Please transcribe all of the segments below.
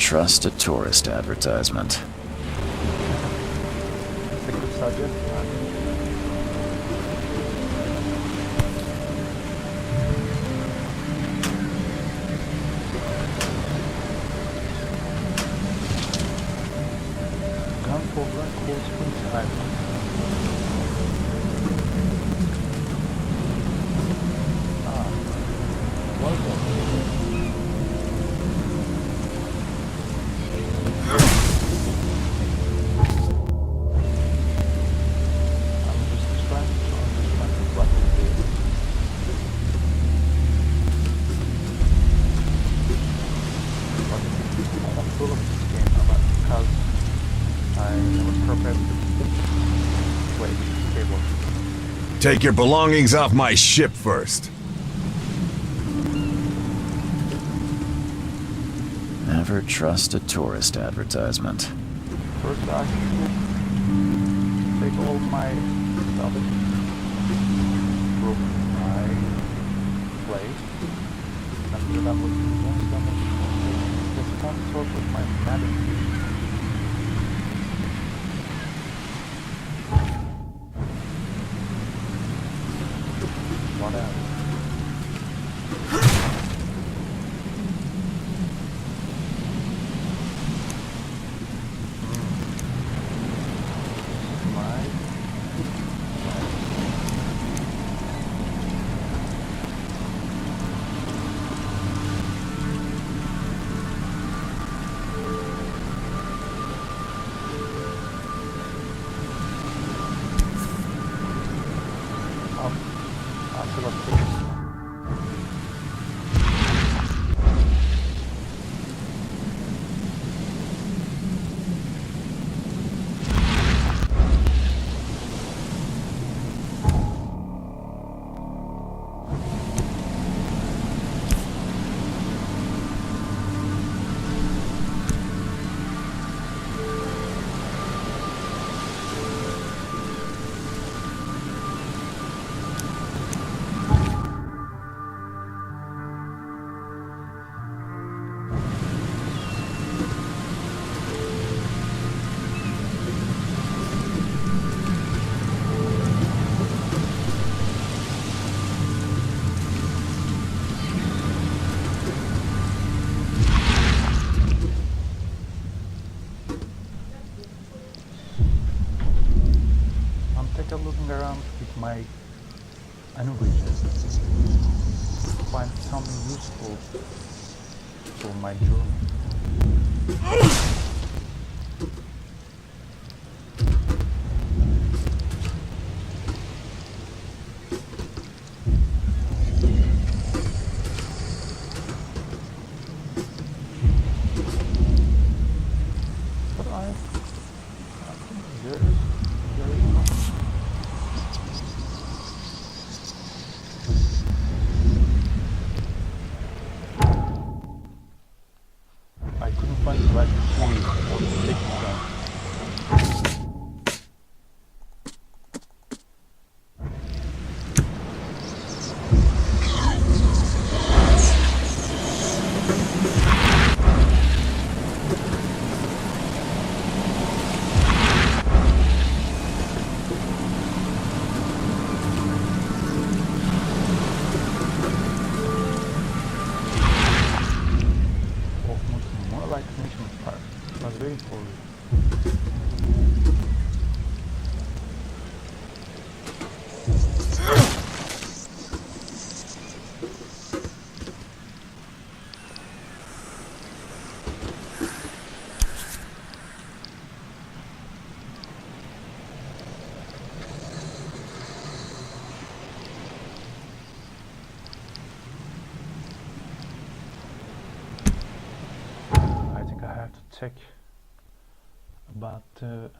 trust a tourist advertisement. It's a good subject. Gun for run calls for time. What is that? Take your belongings off my ship first. Never trust a tourist advertisement. First I should take all my stuff from my place. After that was the one source of my medicine. What else? Looking around with my analysis to find something useful for my journey. But I think there is check about the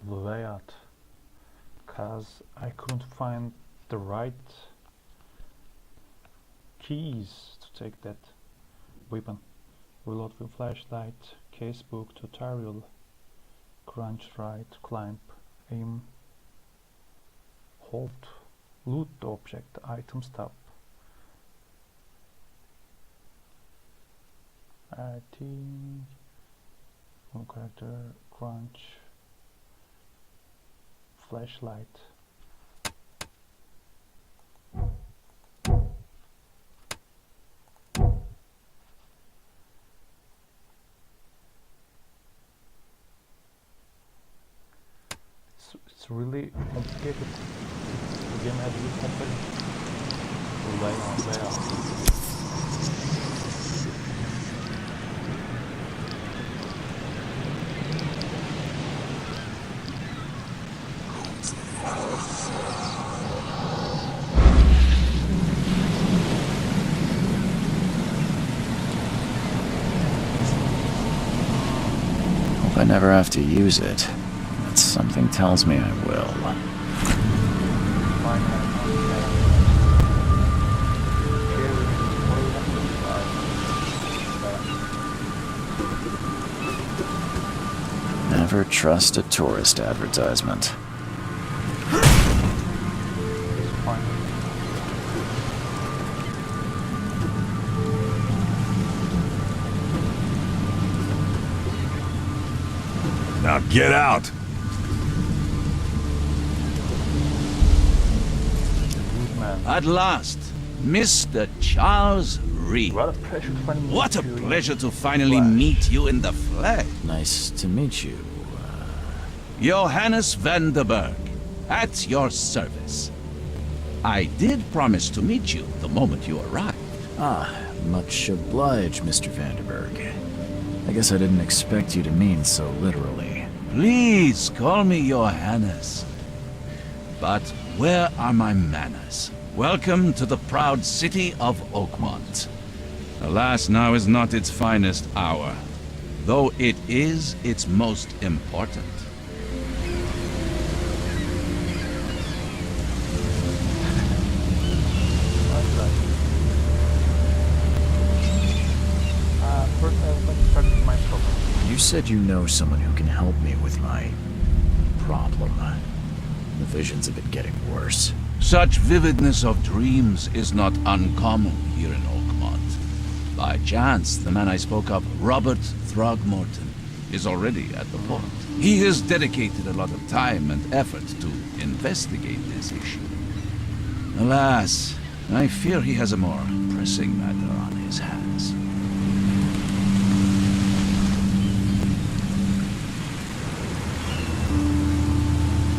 layout, because I couldn't find the right keys to take that weapon. Reload with flashlight, casebook, tutorial, crunch right, climb, aim, hold, loot object, item stop. I think one character, crunch, flashlight. It's really complicated. The game has really complicated layout. Hope I never have to use it. But something tells me I will. Never trust a tourist advertisement. Now get out! At last, Mr. Charles Reed. What a pleasure to finally meet What a you in pleasure to the finally flesh. meet you in the flesh. Nice to meet you. Johannes Vanderberg, at your service. I did promise to meet you the moment you arrived. Ah, much obliged, Mr. Vanderberg. I guess I didn't expect you to mean so literally. Please call me Johannes. But where are my manners? Welcome to the proud city of Oakmont. Alas, now is not its finest hour, though it is its most important. First, I would like to start with my problem. You said you know someone who can help me with my problem. The visions have been getting worse. Such vividness of dreams is not uncommon here in Oakmont. By chance, the man I spoke of, Robert Throgmorton, is already at the port. He has dedicated a lot of time and effort to investigate this issue. Alas, I fear he has a more pressing matter on his hands.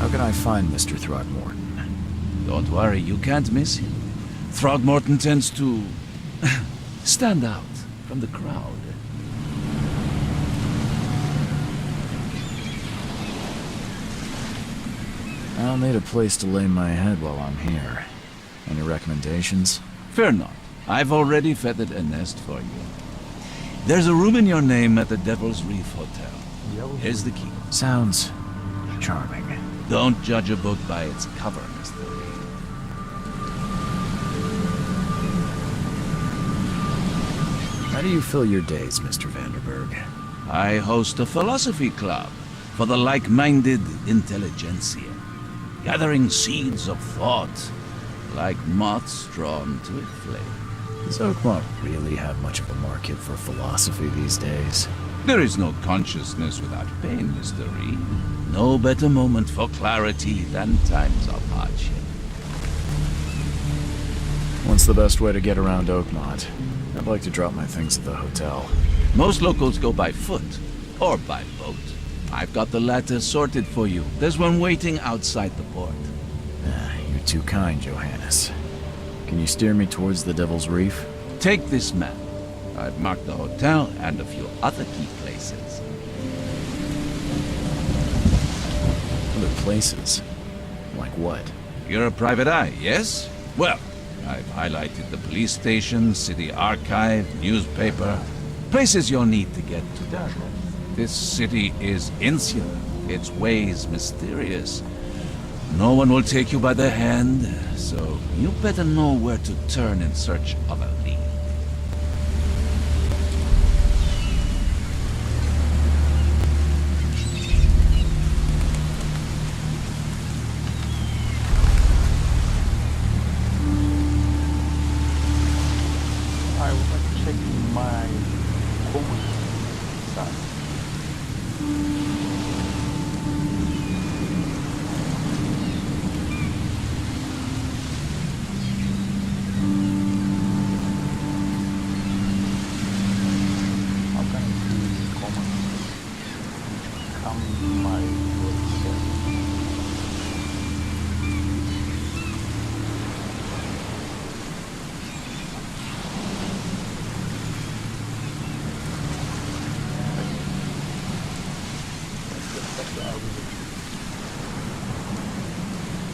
How can I find Mr. Throgmorton? Don't worry, you can't miss him. Throgmorton tends to stand out from the crowd. I'll need a place to lay my head while I'm here. Any recommendations? Fear not. I've already feathered a nest for you. There's a room in your name at the Devil's Reef Hotel. Here's the key. Sounds charming. Don't judge a book by its cover, Mr. Reed. How do you fill your days, Mr. Vanderberg? I host a philosophy club for the like-minded intelligentsia, gathering seeds of thought like moths drawn to a flame. Does Oakmont really have much of a market for philosophy these days? There is no consciousness without pain, Mr. Reed. No better moment for clarity than times of hardship. What's the best way to get around Oakmont? I'd like to drop my things at the hotel. Most locals go by foot or by boat. I've got the latter sorted for you. There's one waiting outside the port. You're too kind, Johannes. Can you steer me towards the Devil's Reef? Take this map. I've marked the hotel and a few other key places. Other places? Like what? You're a private eye, yes? Well, I've highlighted the police station, city archive, newspaper, places you'll need to get to the truth. This city is insular, its ways mysterious. No one will take you by the hand, so you better know where to turn in search of a lead. I would like to check my become my voice.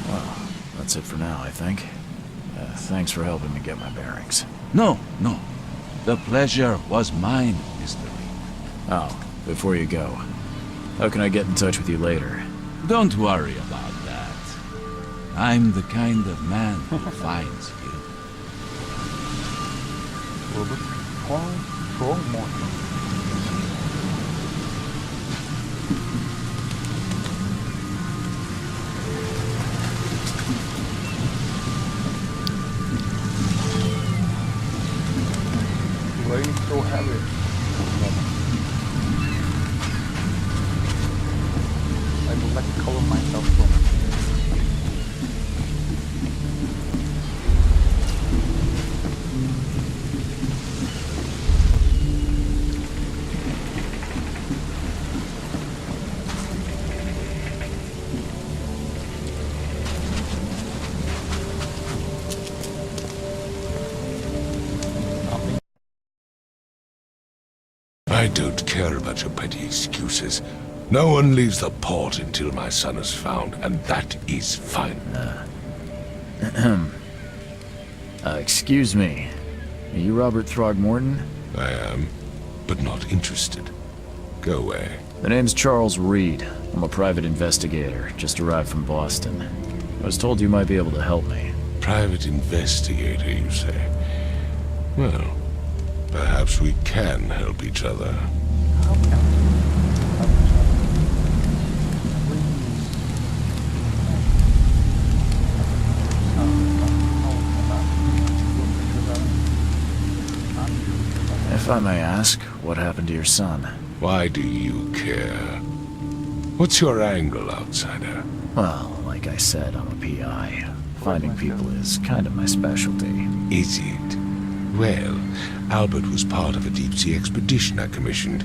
Well, that's it for now, I think. Thanks for helping me get my bearings. No, no. The pleasure was mine, Mr. Reed. Oh, before you go, how can I get in touch with you later? Don't worry about that. I'm the kind of man who finds you. Robert Throgmorton. Why is so heavy? I would like to cover myself from. I don't care about your petty excuses. No one leaves the port until my son is found, and that is fine. Excuse me. Are you Robert Throgmorton? I am, but not interested. Go away. The name's Charles Reed. I'm a private investigator, just arrived from Boston. I was told you might be able to help me. Private investigator, you say? Well, perhaps we can help each other. How can If I may ask, what happened to your son? Why do you care? What's your angle, outsider? Well, like I said, I'm a PI. Finding people is kind of my specialty. Is it? Well, Albert was part of a deep-sea expedition I commissioned.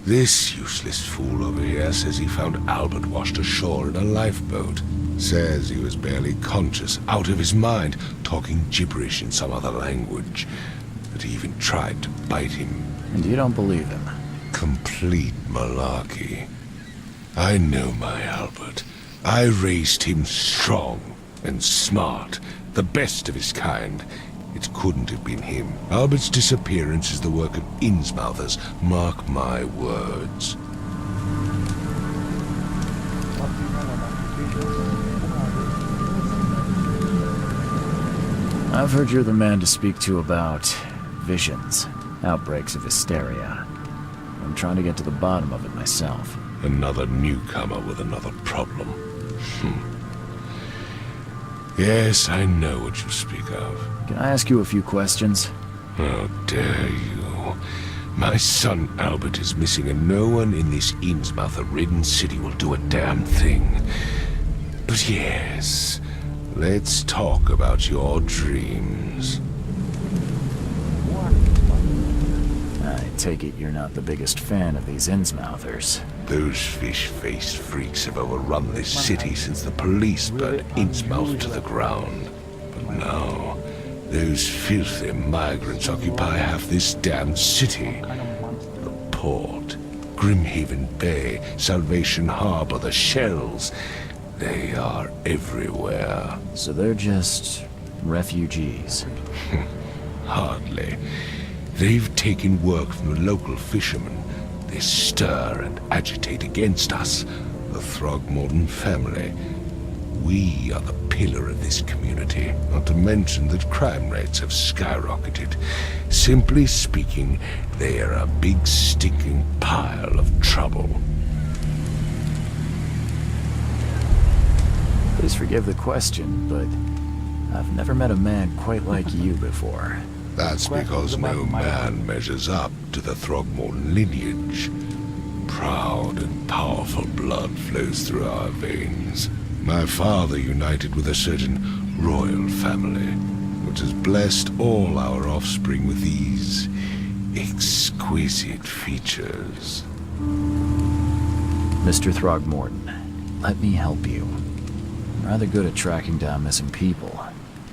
This useless fool over here says he found Albert washed ashore in a lifeboat. Says he was barely conscious, out of his mind, talking gibberish in some other language. That he even tried to bite him. And you don't believe him? Complete malarkey. I know my Albert. I raised him strong and smart, the best of his kind. It couldn't have been him. Albert's disappearance is the work of Innsmouthers, mark my words. I've heard you're the man to speak to about visions, outbreaks of hysteria. I'm trying to get to the bottom of it myself. Another newcomer with another problem. Yes, I know what you speak of. Can I ask you a few questions? How dare you? My son Albert is missing, and no one in this Innsmouther-ridden city will do a damn thing. But yes, let's talk about your dreams. I take it you're not the biggest fan of these Innsmouthers. Those fish-faced freaks have overrun this city since the police burned Innsmouth to the ground. But now, those filthy migrants occupy half this damned city. The port, Grimhaven Bay, Salvation Harbor, the shells. They are everywhere. So they're just refugees. Hardly. They've taken work from the local fishermen. They stir and agitate against us, the Throgmorton family. We are the pillar of this community, not to mention that crime rates have skyrocketed. Simply speaking, they are a big stinking pile of trouble. Please forgive the question, but I've never met a man quite like you before. That's because no man measures up to the Throgmorton lineage. Proud and powerful blood flows through our veins. My father united with a certain royal family, which has blessed all our offspring with these exquisite features. Mr. Throgmorton, let me help you. I'm rather good at tracking down missing people.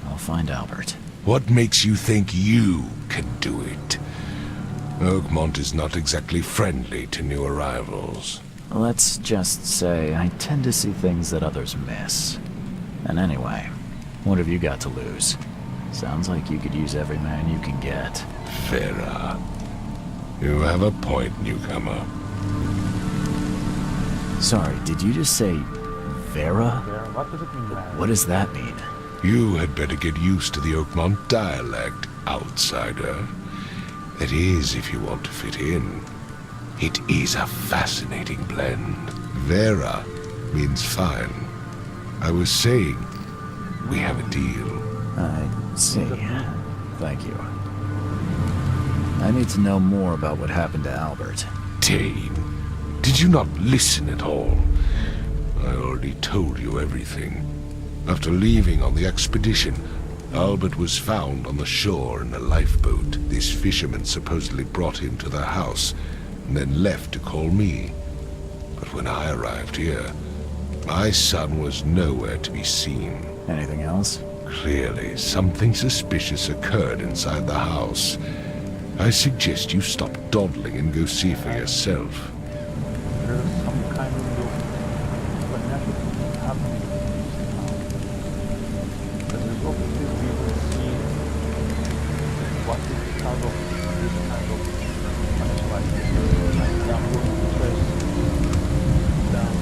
I'll find Albert. What makes you think you can do it? Oakmont is not exactly friendly to new arrivals. Let's just say I tend to see things that others miss. And anyway, what have you got to lose? Sounds like you could use every man you can get. Vera. You have a point, newcomer. Sorry, did you just say Vera? There, what does it mean, man? What does that mean? You had better get used to the Oakmont dialect, outsider. That is, if you want to fit in. It is a fascinating blend. Vera means fine. I was saying, we have a deal. I see. Thank you. I need to know more about what happened to Albert. Dane, did you not listen at all? I already told you everything. After leaving on the expedition, Albert was found on the shore in a lifeboat. This fisherman supposedly brought him to the house, and then left to call me. But when I arrived here, my son was nowhere to be seen. Anything else? Clearly, something suspicious occurred inside the house. I suggest you stop dawdling and go see for yourself. There is some kind of financial thing happening now. Because there's obviously we will see what is the cause of this kind of financial activity. And I'm going to trace down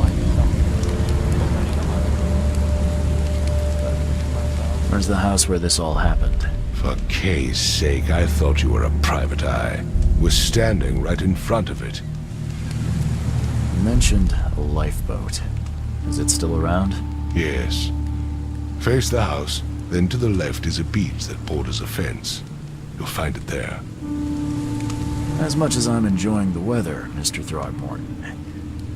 find some information about it. Where's the house where this all happened? For Kay's sake, I thought you were a private eye. Was standing right in front of it. You mentioned a lifeboat. Is it still around? Yes. Face the house, then to the left is a beach that borders a fence. You'll find it there. As much as I'm enjoying the weather, Mr. Throgmorton,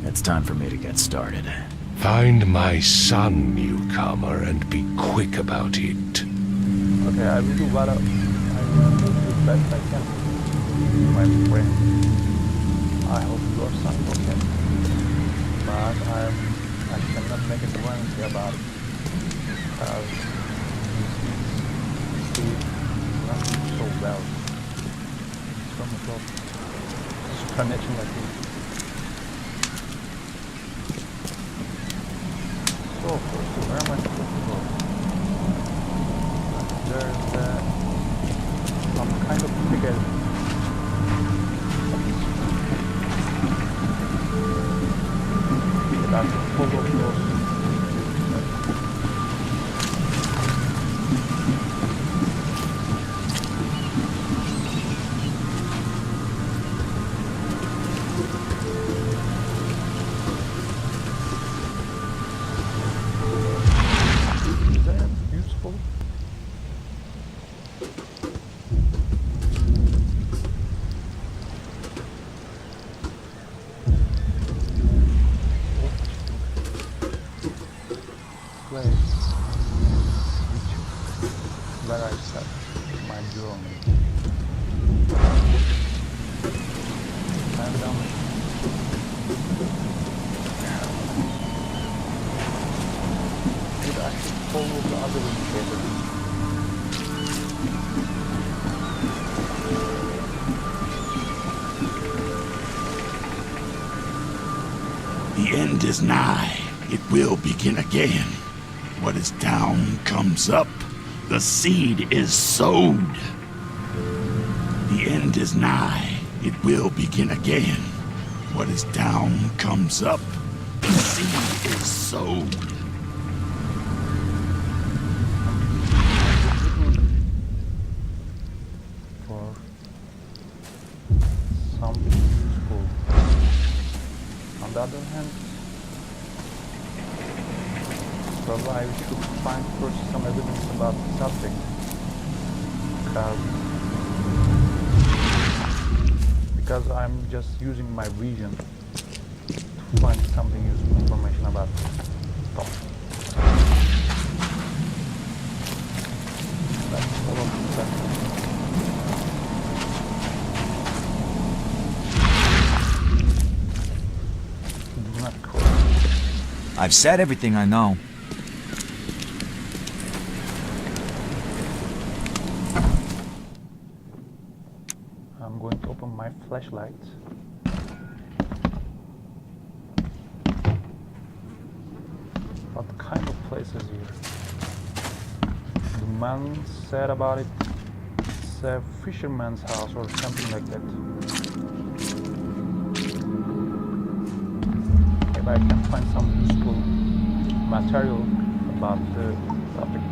it's time for me to get started. Find my son, newcomer, and be quick about it. Okay, I will do what I will do the best I can. My friend. I hope your son okay. But I cannot make a guarantee about it. Because he's not so well. So much of supernatural activity. So first, where am I supposed to go? There's some kind of figure. That I can follow those. Is that useful? Where I set my drone. And it actually follows the other indicator. The end is nigh. It will begin again. What is down comes up. The seed is sowed. The end is nigh. It will begin again. What is down comes up. The seed is sowed. For something useful. On the other hand, probably I should find first some evidence about the subject. Because I'm just using my vision to find something useful information about stuff. That's all of that. I've said everything I know. I'm going to open my flashlight. What kind of place is here? The man said about it, it's a fisherman's house or something like that. Maybe I can find some useful material about the topic.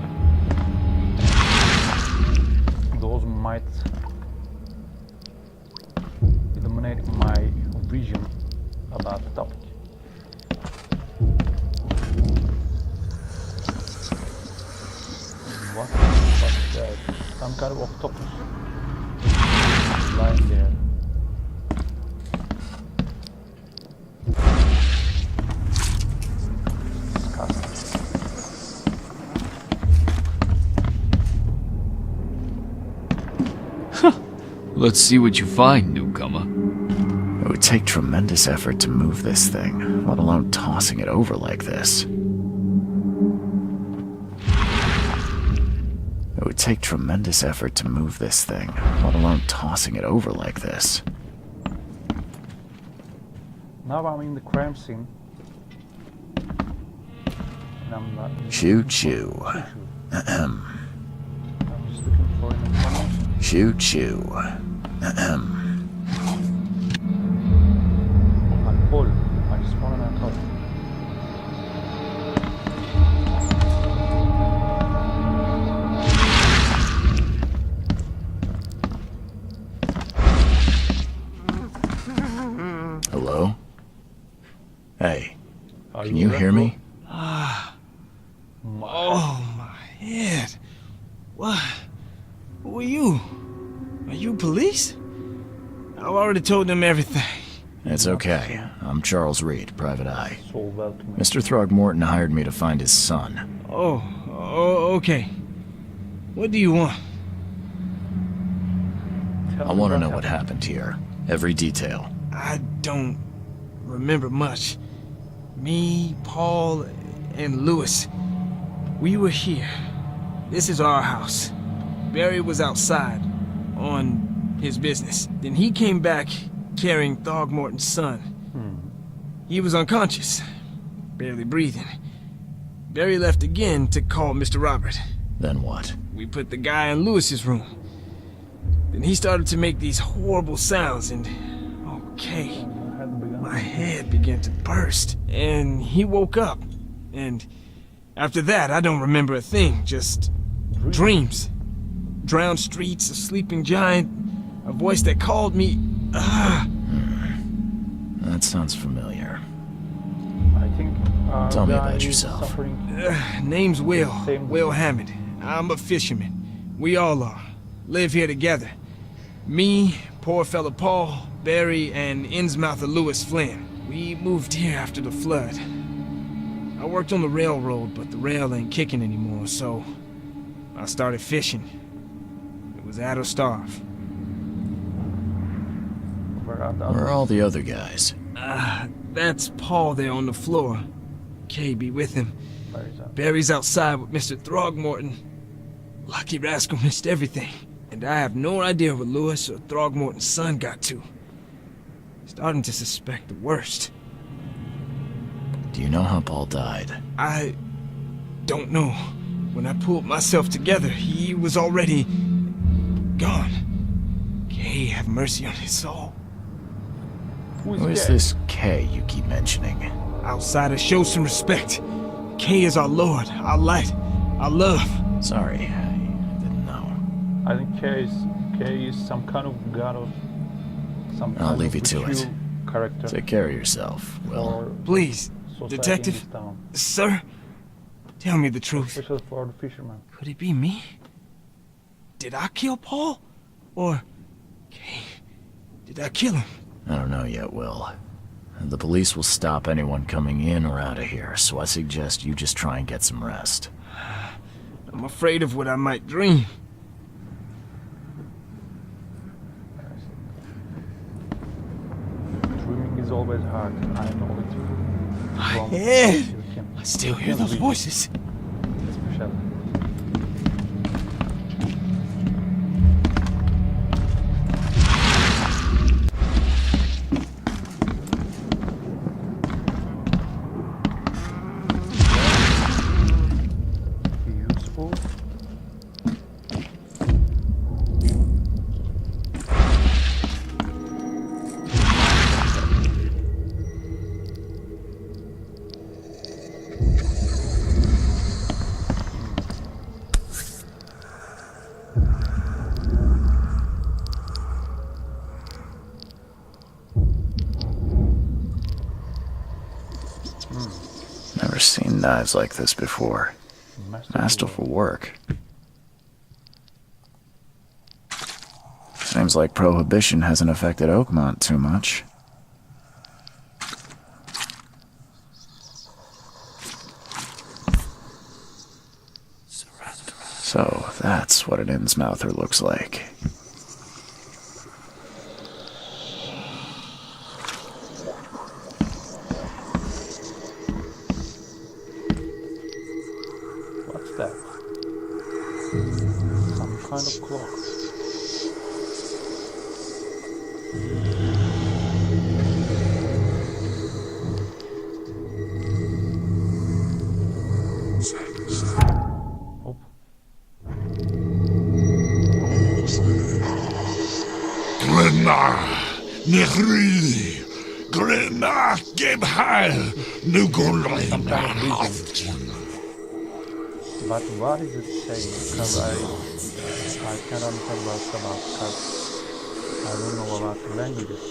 Those might illuminate my vision about the topic. What's that? Some kind of octopus lying there. Let's see what you find, newcomer. It would take tremendous effort to move this thing, let alone tossing it over like this. It would take tremendous effort to move this thing, let alone tossing it over like this. Now I'm in the crime scene. And I'm not. Choo choo. I'm just looking for an information. Choo choo. Alcohol. I just want an alcohol. Hello? Hey, Are can you hear me? Oh, my head. What? Who are you? Are you police? I've already told them everything. It's okay. I'm Charles Reed, Private Eye. So well to me. Mr. Throgmorton hired me to find his son. Oh, okay. What do you want? Tell I me want to know what happened here. Every detail. I don't remember much. Me, Paul, and Lewis, we were here. This is our house. Barry was outside on his business. Then he came back carrying Throgmorton's son. He was unconscious, barely breathing. Barry left again to call Mr. Robert. Then what? We put the guy in Lewis's room. Then he started to make these horrible sounds and... Okay. My head began to burst, and he woke up. And after that, I don't remember a thing, just dreams. Drowned streets, a sleeping giant, a voice that called me. That sounds familiar. I think. Tell me guy about is yourself. suffering. Name's Will. Same. Will Hammond. I'm a fisherman. We all are. Live here together. Me, poor fella Paul, Barry, and Innsmouther Lewis Flynn. We moved here after the flood. I worked on the railroad, but the rail ain't kicking anymore, so I started fishing. It was add or starve. Where are the Where are others? all the other guys? That's Paul there on the floor. Kay be with him. Where is that? Barry's outside with Mr. Throgmorton. Lucky rascal missed everything. And I have no idea what Lewis or Throgmorton's son got to. Starting to suspect the worst. Do you know how Paul died? I don't know. When I pulled myself together, he was already gone. Kay have mercy on his soul. Who Gay? is this K you keep mentioning? Outsiders, show some respect. Kay is our Lord, our light, our love. Sorry, I didn't know. I think K is some kind of god or some I'll kind leave of you to it. ritual character. Take care of yourself, Will. for Please, society in detective, this town, sir, tell me the truth. especially for the fishermen. Could it be me? Did I kill Paul? Or... Kay, did I kill him? I don't know yet, Will. The police will stop anyone coming in or out of here, so I suggest you just try and get some rest. I'm afraid of what I might dream. Dreaming is always hard. I know it. My From head! your Kim? I still hear those voices. Hiçbir şey. Useful. Never seen knives like this before. Masterful work. Seems like Prohibition hasn't affected Oakmont too much. So, that's what an Innsmouther looks like. What's that? Some kind of clock. Hop. Glenna, Negri, Glenna, Gebheil, Nugolina. But what is it saying? Because I can't understand what's about, because I don't know about the languages.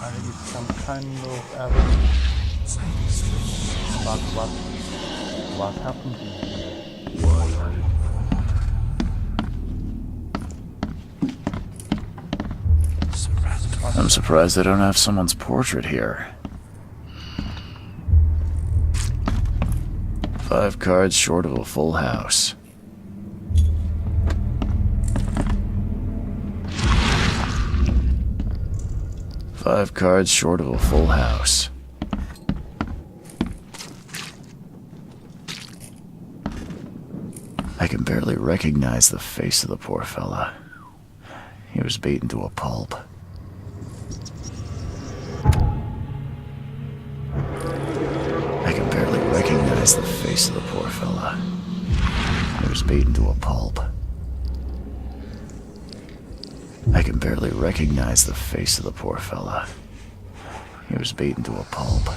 I think it's some kind of evidence about what happened here. I'm surprised they don't have someone's portrait here. 5 cards short of a full house. Five cards short of a full house. I can barely recognize the face of the poor fella. He was beaten to a pulp. I can barely recognize the face of the poor fella. He was beaten to a pulp. I can barely recognize the face of the poor fella. He was beaten to a pulp.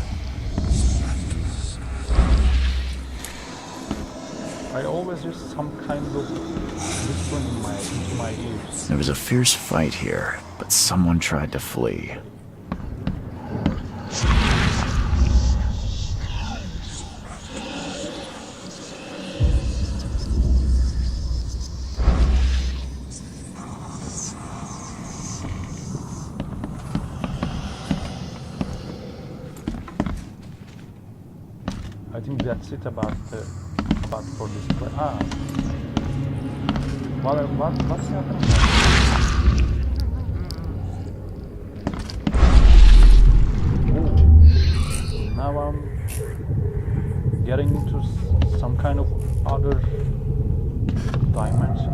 I always hear some kind of whispering into my ears. There was a fierce fight here, but someone tried to flee. I think that's it about for this play. What's happening? Oh, now I'm getting into some kind of other dimension.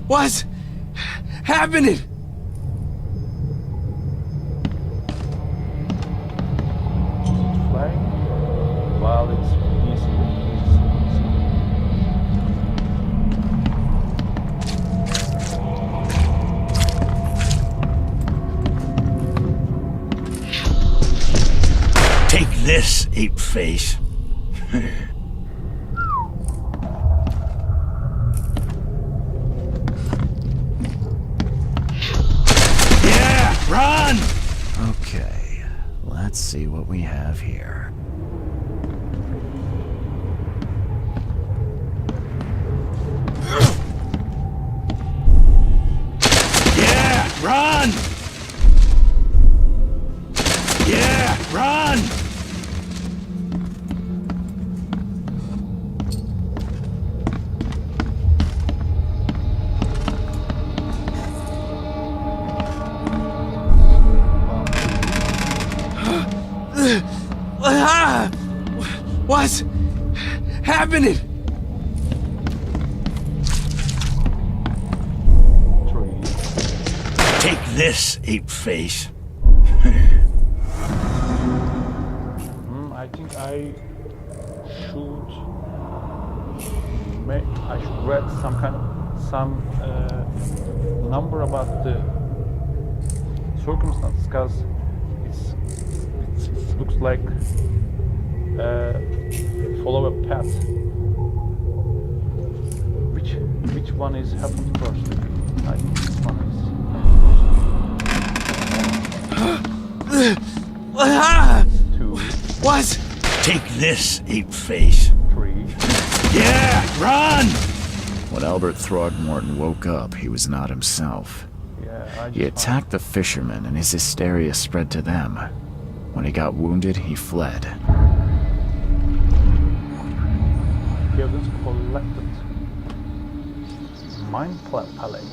What's happening? Flying while it's Take this, ape face. Run! Okay, let's see what we have here. Yeah, run! What's happening? 3. Take this, ape face. I think I should read some number about the circumstance, because it looks like follow a path. Which one is happened first? I think this one is 2. What? Take this, ape face. 3. Yeah, run! When Albert Throgmorton woke up, he was not himself. Yeah, He attacked the fishermen, and his hysteria spread to them. When he got wounded, he fled. Evidence collected. Mind palace,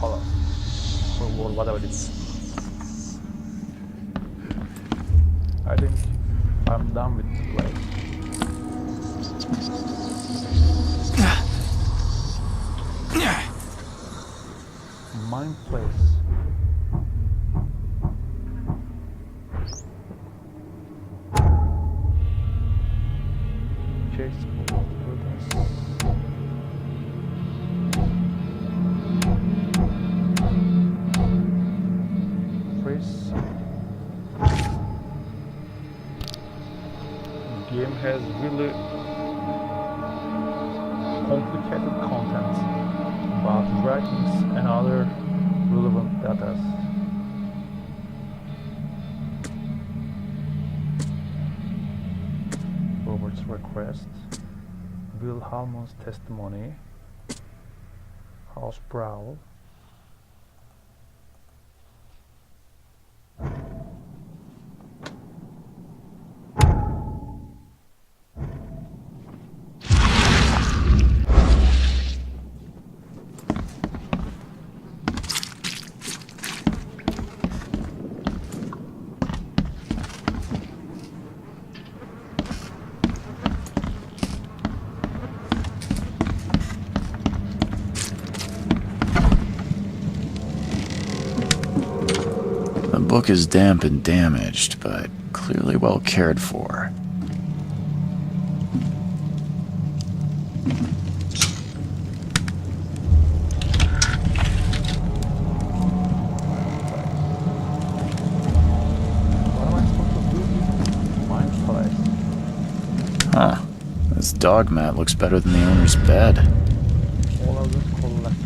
or whatever it is. I think I'm done with the place. Mind place. Chase buildings. Freeze. Game has really complicated content about writings and other relevant data. Robert's request, Wilhelm's testimony, House Prowl. The book is damp and damaged, but clearly well cared for. What am I supposed to do with Mind Palace? Huh. This dog mat looks better than the owner's bed. All of this collected.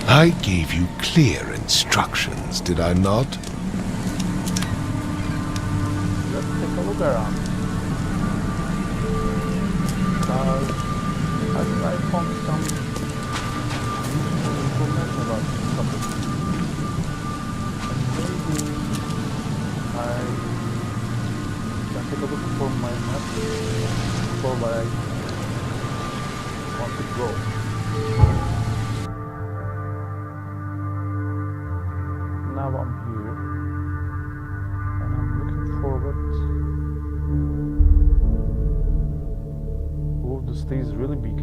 I gave you clear instructions, did I not? Let's take a look around. I think I found some useful information about this topic. And maybe I can take a look for my map for where I want to go. Now I'm here, and I'm looking forward. Oh, the stage is really big.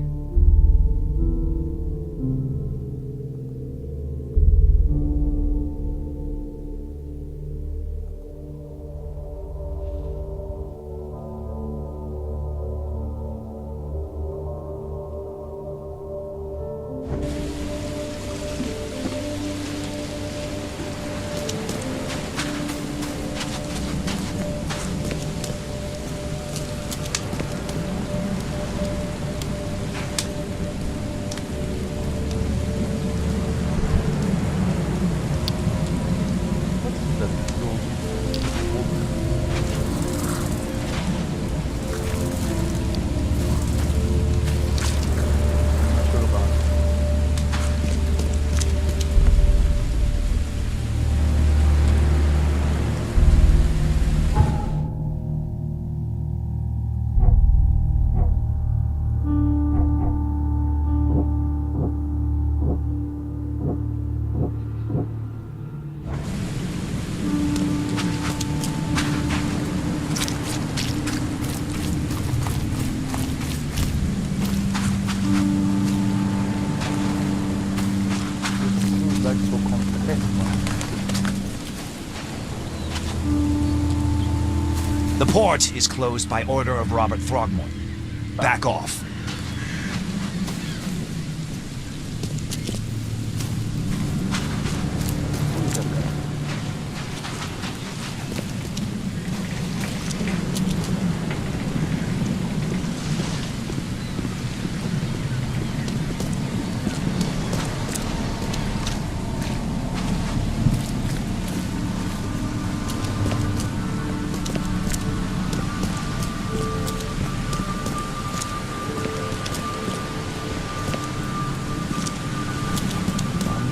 so complex one. The port is closed by order of Robert Throgmorton. Back off.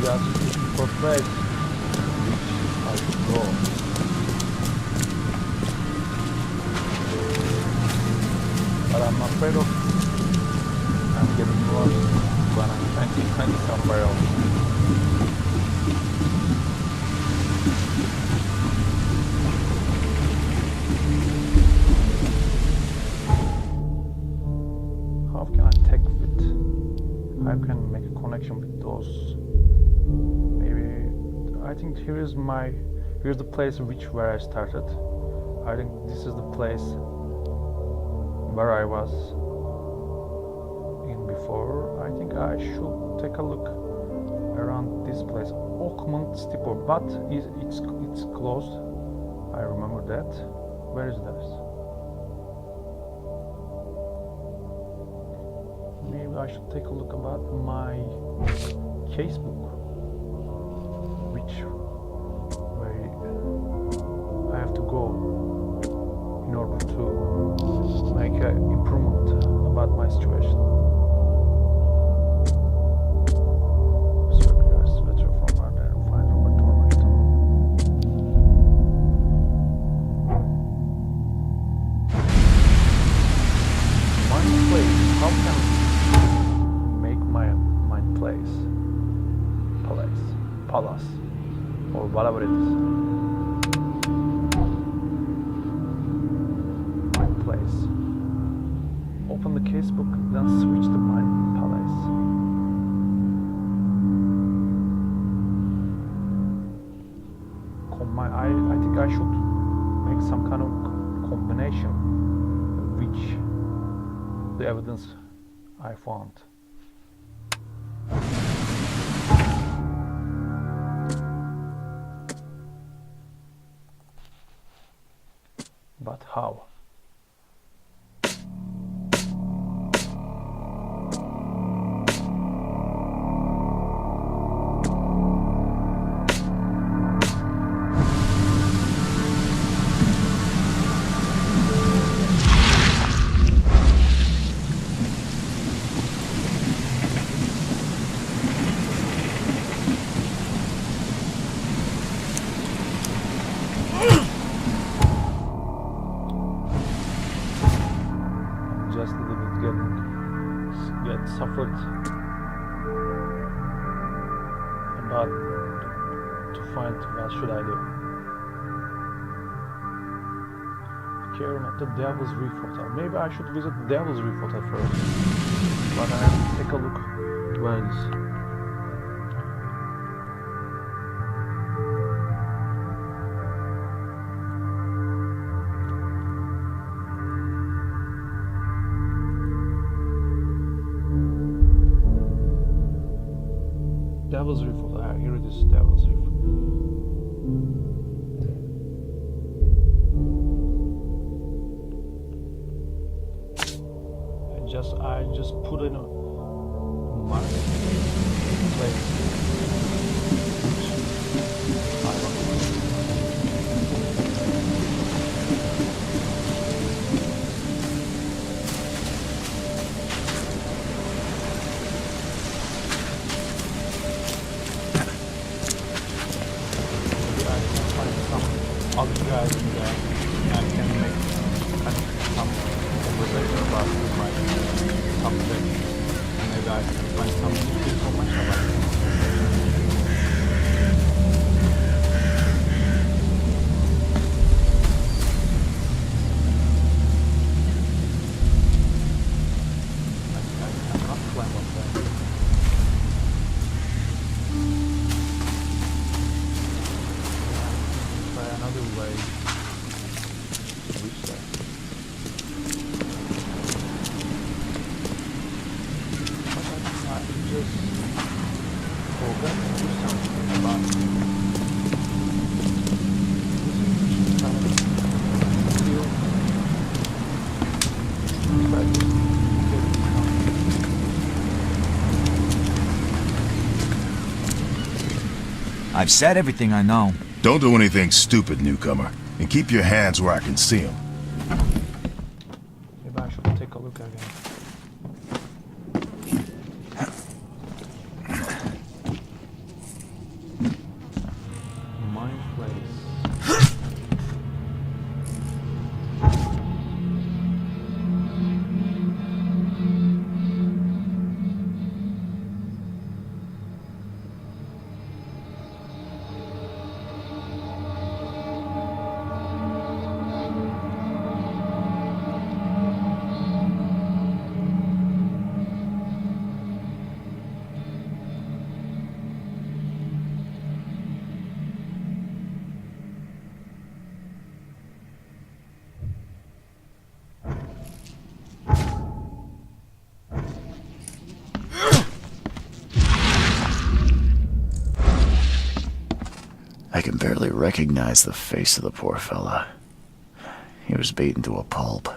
Just looking for place which I should go. But I'm afraid of I'm getting lost when I'm trying to find somewhere else. How can I take with? How can I make a connection with those? I think here's the place where I started. I think this is the place where I was in before. I think I should take a look around this place. Oakmont Stipor, but it's closed. I remember that. Where is this? Maybe I should take a look about my casebook. Where I have to go in order to make an improvement about my situation. My place, how can I make my place? Palace. Or whatever it is. My place. Open the casebook, then switch to my palace. I think I should make some kind of combination which the evidence I found. But how? Just a little bit get suffered about to find what should I do. Care at the Devil's Reef Hotel. Maybe I should visit the Devil's Reef Hotel first. But I have to take a look where it is. Devil's Reef. Here it is, Devil's Reef. I just put in a mark place. Other guys in there, and I can make some conversation about my subject, and maybe I can find some information about it. I cannot climb up there. way to reach there. But I just forgot to do something about this I've said everything I know. Don't do anything stupid, newcomer, and keep your hands where I can see them. Maybe I should take a look again. Mind place. I can barely recognize the face of the poor fella. He was beaten to a pulp.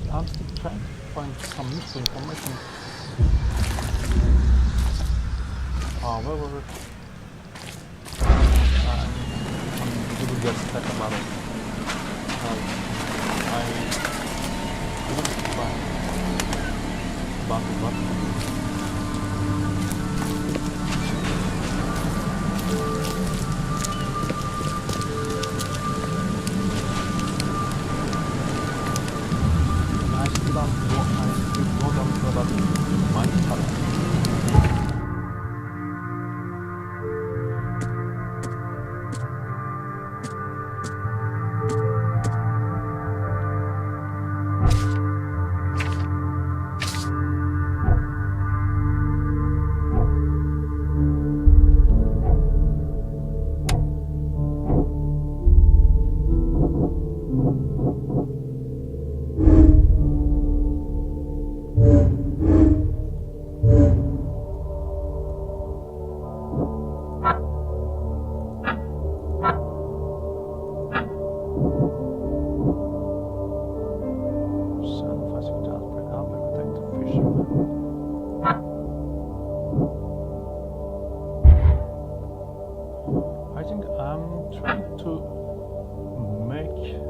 I'm still trying to find some useful information. However, I'm a little get stuck about it. I couldn't find what.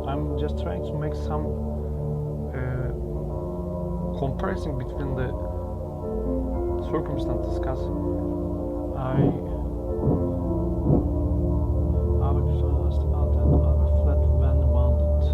I'm just trying to make some comparison between the circumstances, because I was out and other flat when abandoned.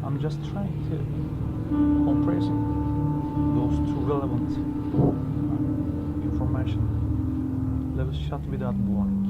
I'm just trying to compressing those two relevant information. Levels shot without warning.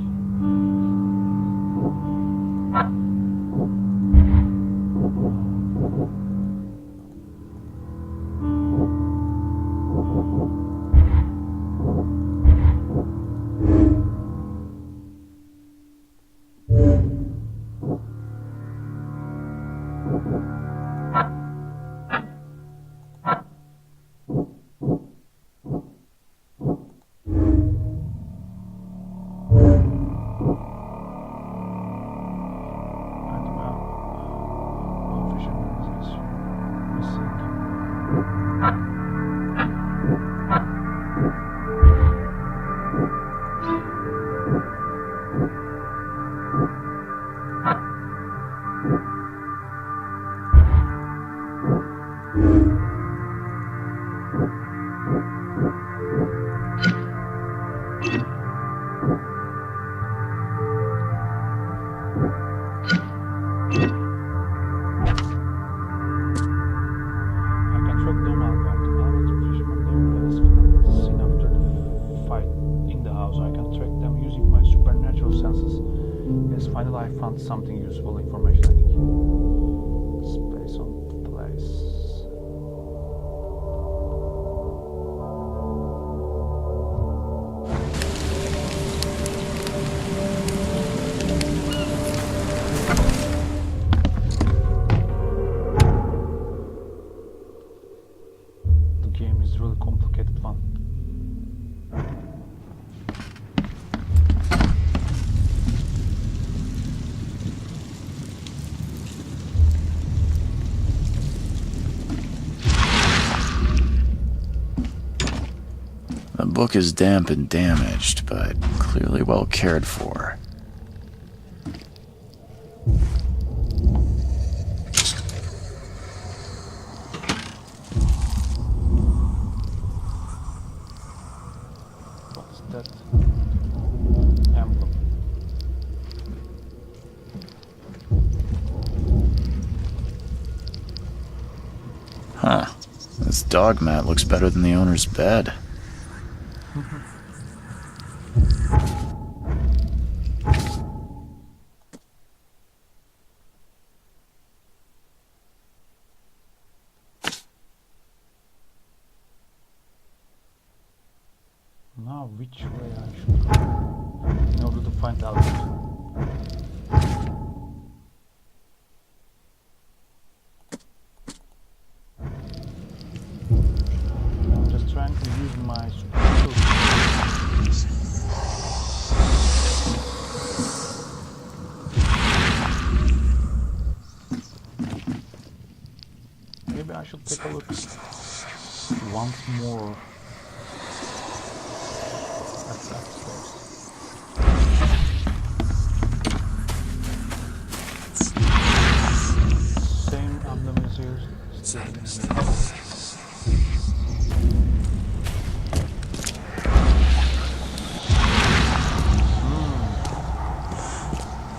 found something useful information, I think. Space on place. The game is really complicated one. The book is damp and damaged, but clearly well cared for. What's that emblem? Huh. This dog mat looks better than the owner's bed. Now, which way I should go in order to find Albert? I'm just trying to use my special. Maybe I should take a look once more. Same emblem is here.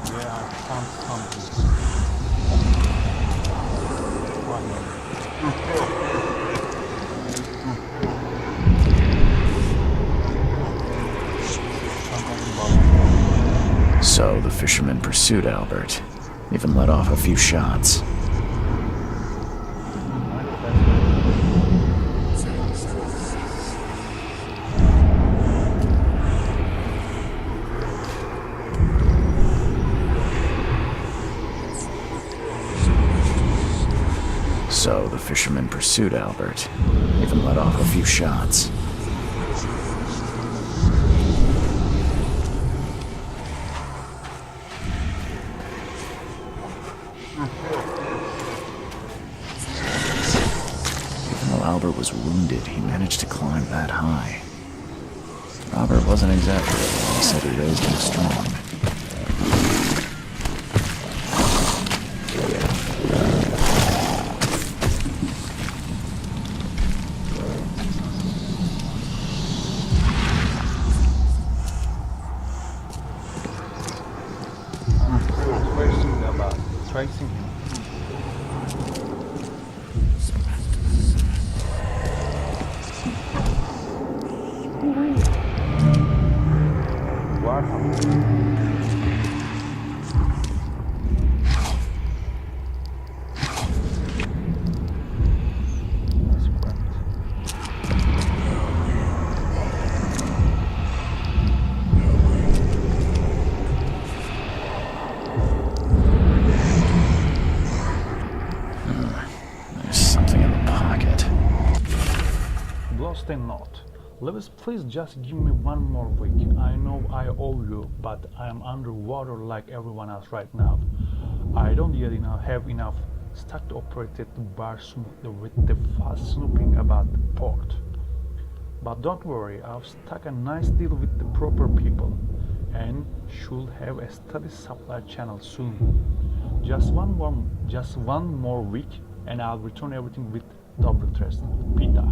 Yeah, I found something. So the fisherman pursued Albert, even let off a few shots. So the fisherman pursued Albert, even let off a few shots. Albert was wounded, he managed to climb that high. Robert wasn't exaggerating when he said he raised him strong. Tracing him. Stay not. Lewis, please just give me one more week. I know I owe you, but I am underwater like everyone else right now. I don't yet have enough stock to operate the bar smoothly with the fast snooping about the port. But don't worry, I've struck a nice deal with the proper people and should have a steady supply channel soon. Just one more week and I'll return everything with double interest. Peter.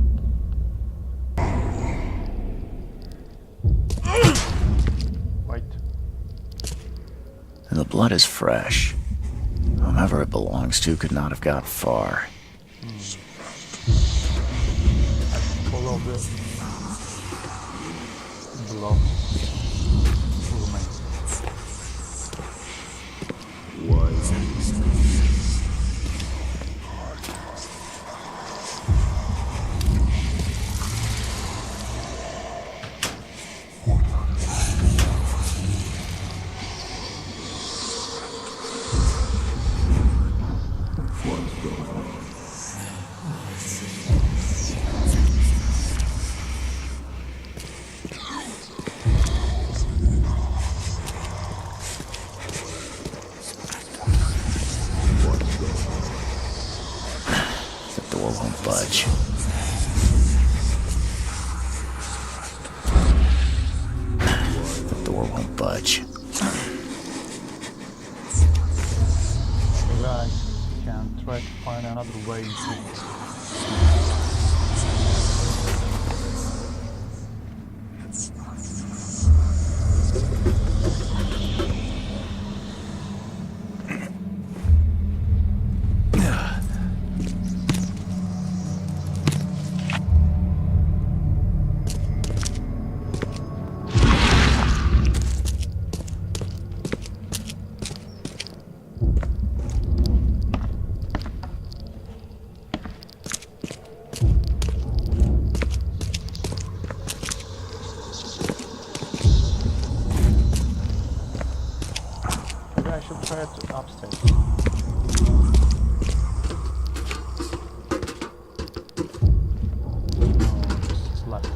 Wait. And the blood is fresh. Whomever it belongs to could not have got far. Follow the blood. The door won't budge. The door won't budge. Maybe I can try to find another way to. Maybe I should try it upstairs. No, just left it.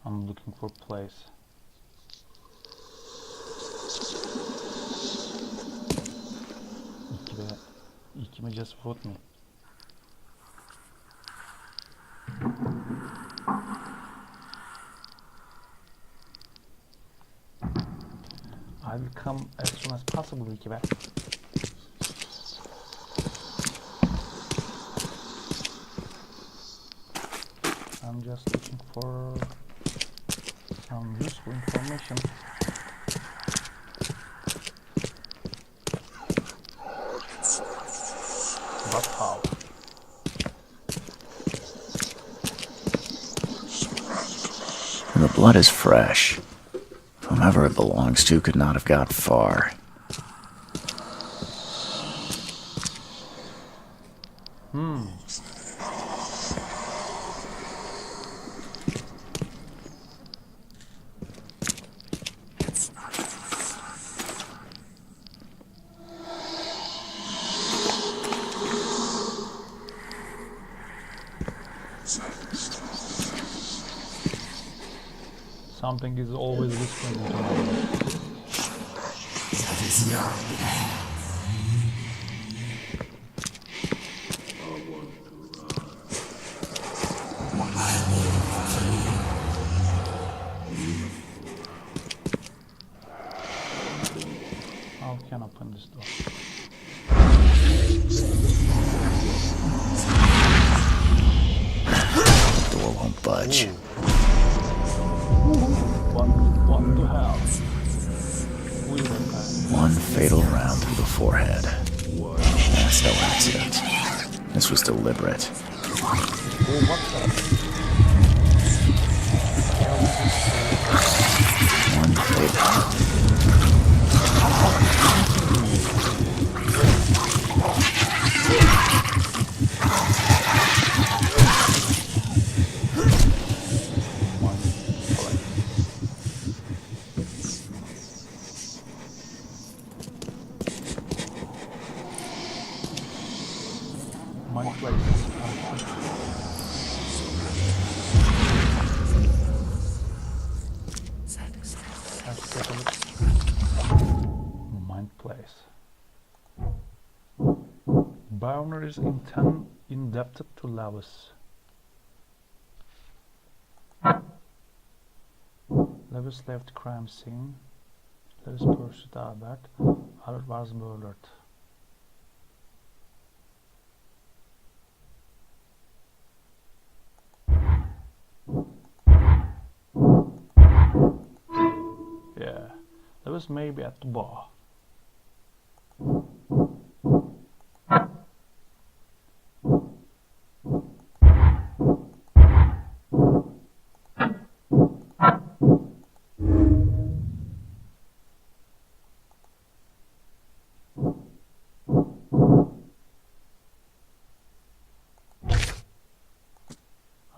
I'm looking for place. İki mi just vote me? I will come as soon as possible, iki be. I'm just looking for some useful information. But how? The blood is fresh. Whomever it belongs to could not have got far. Something is always whispering into my ear. How can I open this door? The door won't budge. What the hell? We were One fatal round through the forehead. That's no accident. This was deliberate. One fatal. Mind place. Boundaries indebted to Lewis. Lewis left crime scene. Lewis pursued Albert. Albert was murdered. Yeah. Lewis may be at the bar.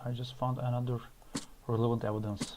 I just found another relevant evidence.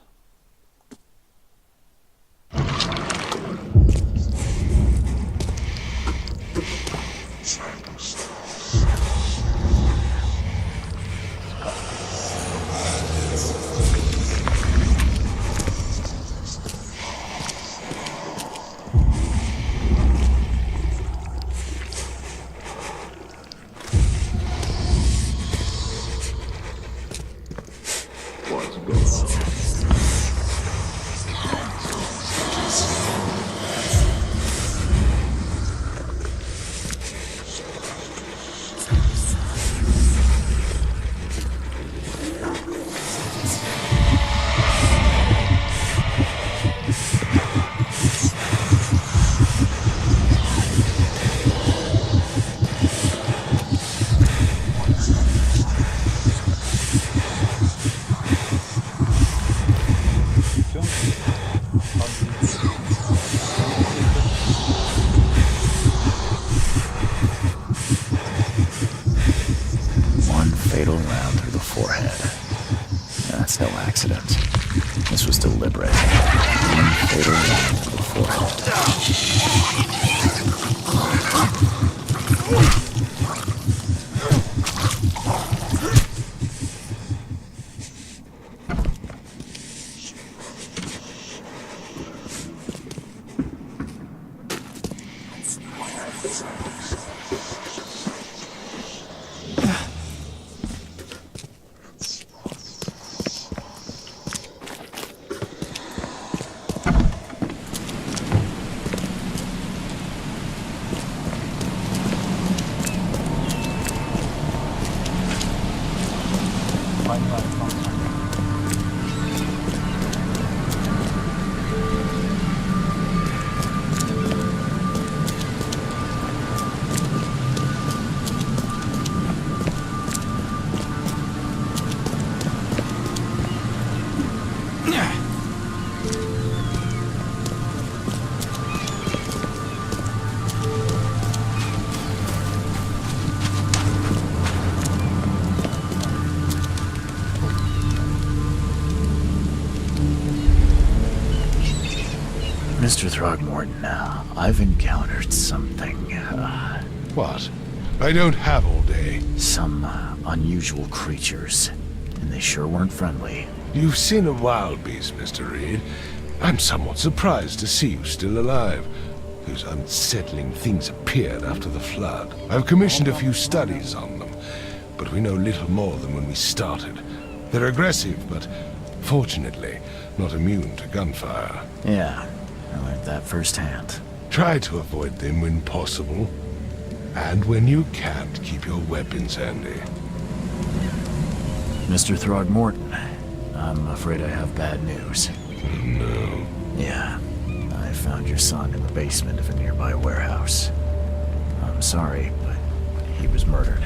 Fatal round through the forehead. That's no accident. This was deliberate. One fatal round through the forehead. Mr. Throgmorton, I've encountered something, What? I don't have all day. some unusual creatures, and they sure weren't friendly. You've seen a wild beast, Mr. Reed. I'm somewhat surprised to see you still alive. Those unsettling things appeared after the flood. I've commissioned a few studies on them, but we know little more than when we started. They're aggressive, but fortunately not immune to gunfire. Yeah, I learned that firsthand. Try to avoid them when possible. And when you can't, keep your weapons handy. Mr. Throgmorton, I'm afraid I have bad news. No. Yeah, I found your son in the basement of a nearby warehouse. I'm sorry, but he was murdered.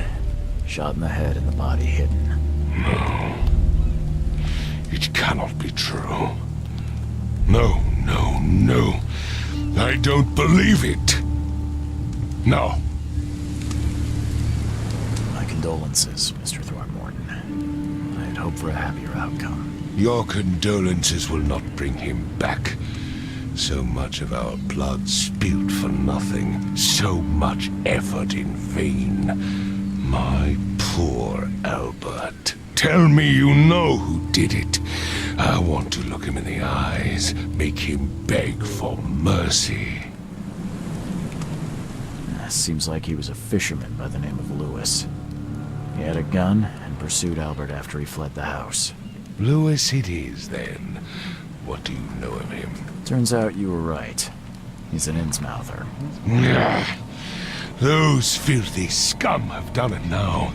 Shot in the head and the body hidden. No. It cannot be true. No, no, no. I don't believe it. No. My condolences, Mr. Throgmorton. I had hoped for a happier outcome. Your condolences will not bring him back. So much of our blood spilled for nothing. So much effort in vain. My poor Albert. Tell me you know who did it. I want to look him in the eyes, make him beg for mercy. Seems like he was a fisherman by the name of Lewis. He had a gun and pursued Albert after he fled the house. Lewis it is, then. What do you know of him? Turns out you were right. He's an Innsmouther. Those filthy scum have done it now.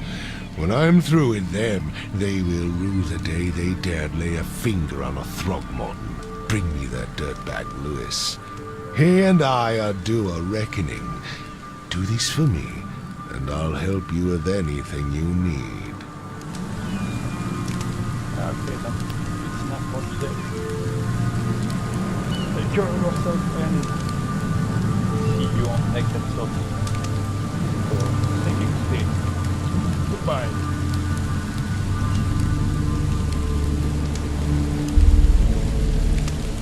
When I'm through with them, they will rue the day they dared lay a finger on a Throgmorton. Bring me that dirtbag Lewis. He and I are due a reckoning. Do this for me, and I'll help you with anything you need. Okay then, it's not for today. Enjoy yourself and see you on next episode. So, thank you, Steve. Goodbye.